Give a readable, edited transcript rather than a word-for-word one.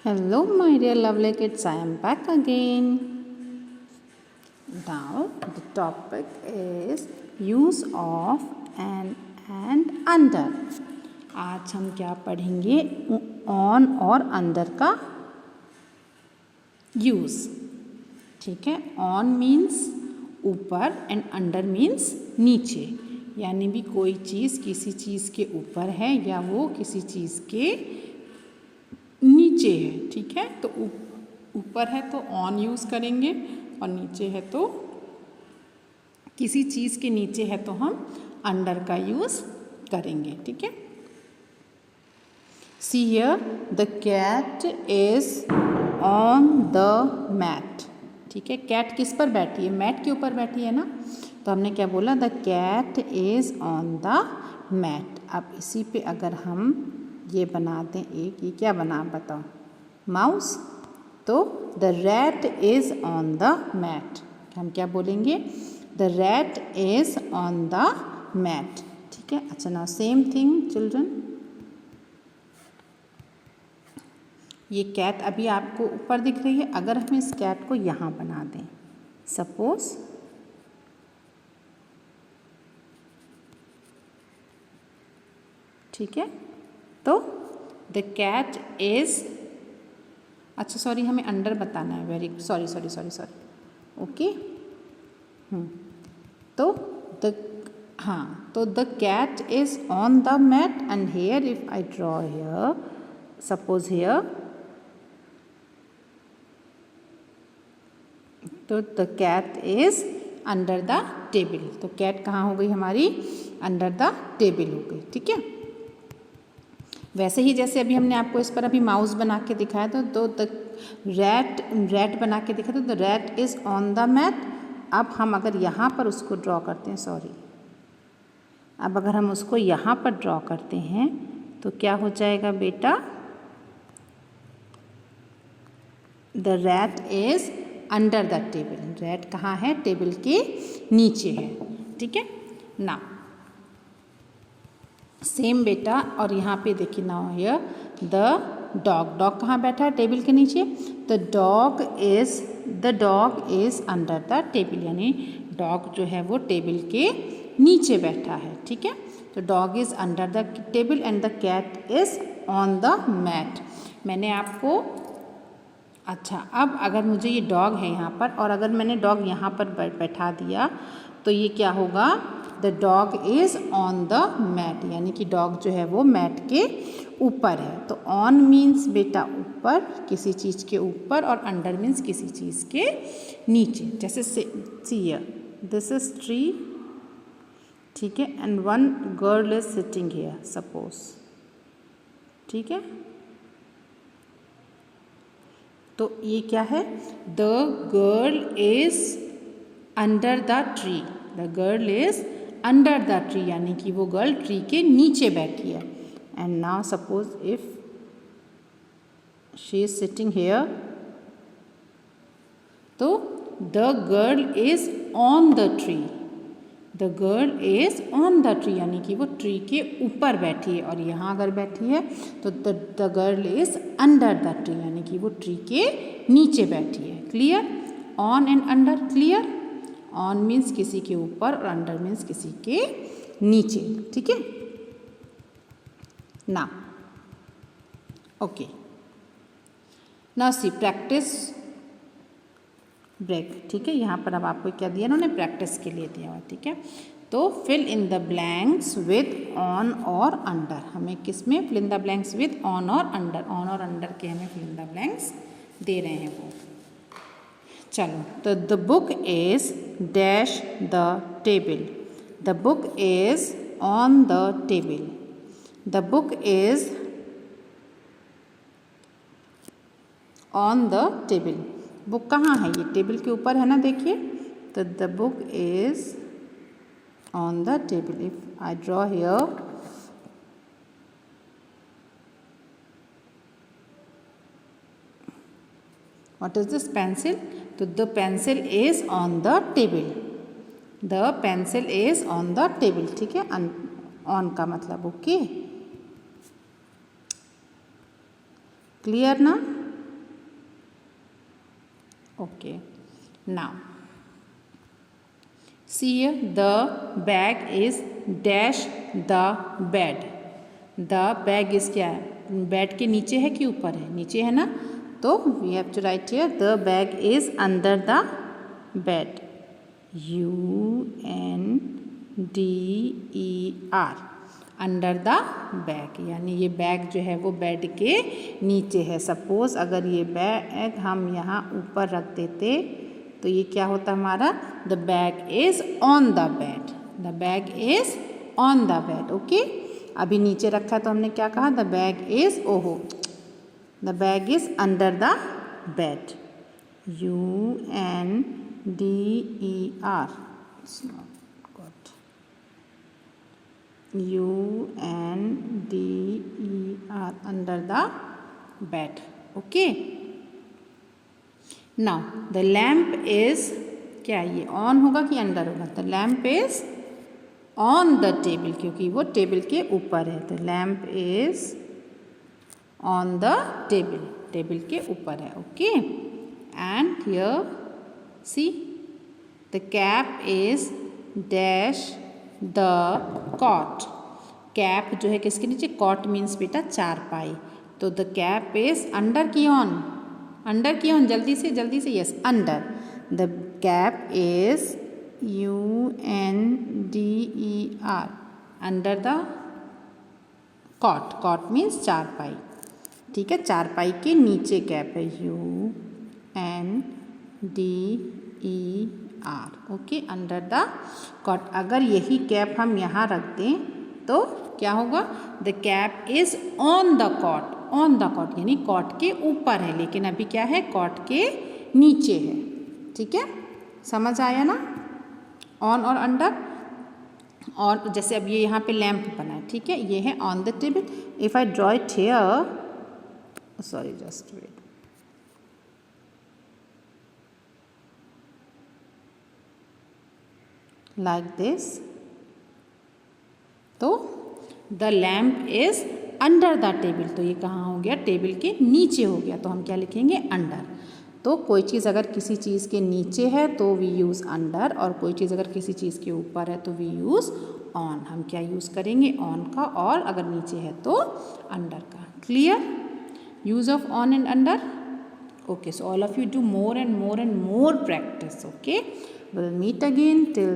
Hello, my dear lovely kids. I am back again. Now, the topic is use of and under. आज हम क्या पढ़ेंगे? On और अंदर का यूज़. ठीक है. ऑन मीन्स ऊपर एंड अंडर मीन्स नीचे. यानी भी कोई चीज़ किसी चीज़ के ऊपर है या वो किसी चीज़ के नीचे है. ठीक है. तो ऊपर है तो ऑन यूज़ करेंगे और नीचे है तो किसी चीज़ के नीचे है तो हम अंडर का यूज़ करेंगे. ठीक है. See here the cat is on the mat. ठीक है. कैट किस पर बैठी है? मैट के ऊपर बैठी है ना. तो हमने क्या बोला? The cat is on the mat. अब इसी पे अगर हम ये बना दें एक, ये क्या बना बताओ? माउस. तो the rat is on the mat. हम क्या बोलेंगे? The rat is on the mat. ठीक है. अच्छा, नाउ सेम थिंग चिल्ड्रन. ये कैट अभी आपको ऊपर दिख रही है. अगर हम इस कैट को यहाँ बना दें, सपोज ठीक है. तो द कैट इज़, अच्छा सॉरी, हमें अंडर बताना है. Very sorry. ओके. तो the cat is on the mat and here if I draw here, suppose here, तो the cat is under the table. तो कैट कहाँ हो गई हमारी? अंडर द टेबल हो गई. ठीक है. वैसे ही जैसे अभी हमने आपको इस पर अभी माउस बना के दिखाया तो द रैट बना के दिखाया, तो the rat is on the mat. अब हम अगर यहाँ पर उसको ड्रॉ करते हैं, अब अगर हम उसको यहाँ पर ड्रॉ करते हैं तो क्या हो जाएगा बेटा? The rat is under the table. Rat कहाँ है? टेबल के नीचे है. ठीक है ना. सेम बेटा. और यहाँ पे देखिए नाउ हियर द डॉग कहाँ बैठा है? टेबल के नीचे. The dog is under the table. यानी डॉग जो है वो टेबल के नीचे बैठा है. ठीक है. तो dog is under the table and the cat is on the mat. मैंने आपको, अच्छा, अब अगर मुझे ये डॉग है यहाँ पर और अगर मैंने डॉग यहाँ पर बैठा दिया तो ये क्या होगा? The dog is on the mat. यानी कि डॉग जो है वो मैट के ऊपर है. तो ऑन मीन्स बेटा ऊपर, किसी चीज़ के ऊपर, और अंडर मीन्स किसी चीज़ के नीचे. जैसे see here, this is tree. ठीक है. And one girl is sitting here, suppose. ठीक है. तो ये क्या है? The girl is under the tree. The girl is under the tree. यानी कि वो गर्ल ट्री के नीचे बैठी है. And now suppose if she is sitting here, तो the girl is on the tree. The girl is on the tree. यानी कि वो ट्री के ऊपर बैठी है. और यहाँ अगर बैठी है तो the girl is under the tree. यानी कि वो ट्री के नीचे बैठी है. Clear? On and under clear? On means किसी के ऊपर और अंडर मीन्स किसी के नीचे. ठीक है ना. Okay. Now see practice break. ठीक है. यहाँ पर अब आपको क्या दिया उन्होंने? प्रैक्टिस के लिए दिया हुआ. ठीक है. तो fill in the blanks with on और अंडर. हमें किस में fill in the blanks? With on और अंडर. ऑन और अंडर के हमें फिल इन द ब्लैंक्स दे रहे हैं वो. चलो. तो the book is dash the table. The book is on the table. The book is on the table. Book कहाँ है? ये टेबल के ऊपर है ना. देखिए. तो the book is on the table. If I draw here, what is this? Pencil. तो the pencil is on the table. The pencil is on the table. ठीक है. on का मतलब ओके. क्लियर ना? Okay, now see here, the bag is dash the bed. The bag is क्या है, bed के नीचे है कि ऊपर है, नीचे है ना, तो we have to write here the bag is under the bed. UNDER, under the bag, यानी ये बैग जो है वो बेड के नीचे है। सपोज अगर ये बैग हम यहाँ ऊपर रख देते तो ये क्या होता हमारा, the bag is on the bed, the bag is on the bed. Okay, अभी नीचे रखा है तो हमने क्या कहा, द बैग इज, ओहो, the bag is under the bed. UNDER, it's not good. UNDER, under the bed. Okay, now the lamp is, क्या ये ऑन होगा कि अंडर होगा, the lamp is on the table, क्योंकि वो टेबल के ऊपर है, the lamp is on the table, table के ऊपर है। Okay, and here see the cap is dash the cot. Cap जो है किसके नीचे, कॉट मीन्स बेटा चारपाई, तो द कैप इज अंडर की ऑन, अंडर की ऑन, जल्दी से yes, under, the cap is UNDER, under the cot, cot means चारपाई, ठीक है, चारपाई के नीचे कैप है, UNDER। Okay, under the cot. अगर यही कैप हम यहाँ रख दें तो क्या होगा, the cap is on the cot, on the cot यानी कॉट के ऊपर है, लेकिन अभी क्या है, कॉट के नीचे है। ठीक है, समझ आया ना, ऑन और अंडर। और जैसे अब ये यहाँ पे लैम्प बना है, ठीक है, ये है on the table. If I draw it here, sorry just wait, like this, तो the lamp is under the table, तो ये कहाँ हो गया, टेबल के नीचे हो गया, तो हम क्या लिखेंगे, अंडर। तो कोई चीज़ अगर किसी चीज़ के नीचे है तो वी यूज़ अंडर, और कोई चीज़ अगर किसी चीज़ के ऊपर है तो वी यूज़ ऑन। हम क्या यूज़ करेंगे, ऑन का, और अगर नीचे है तो अंडर का। Clear, use of on and under. Okay, so all of you do more and more practice. Okay, we'll meet again, till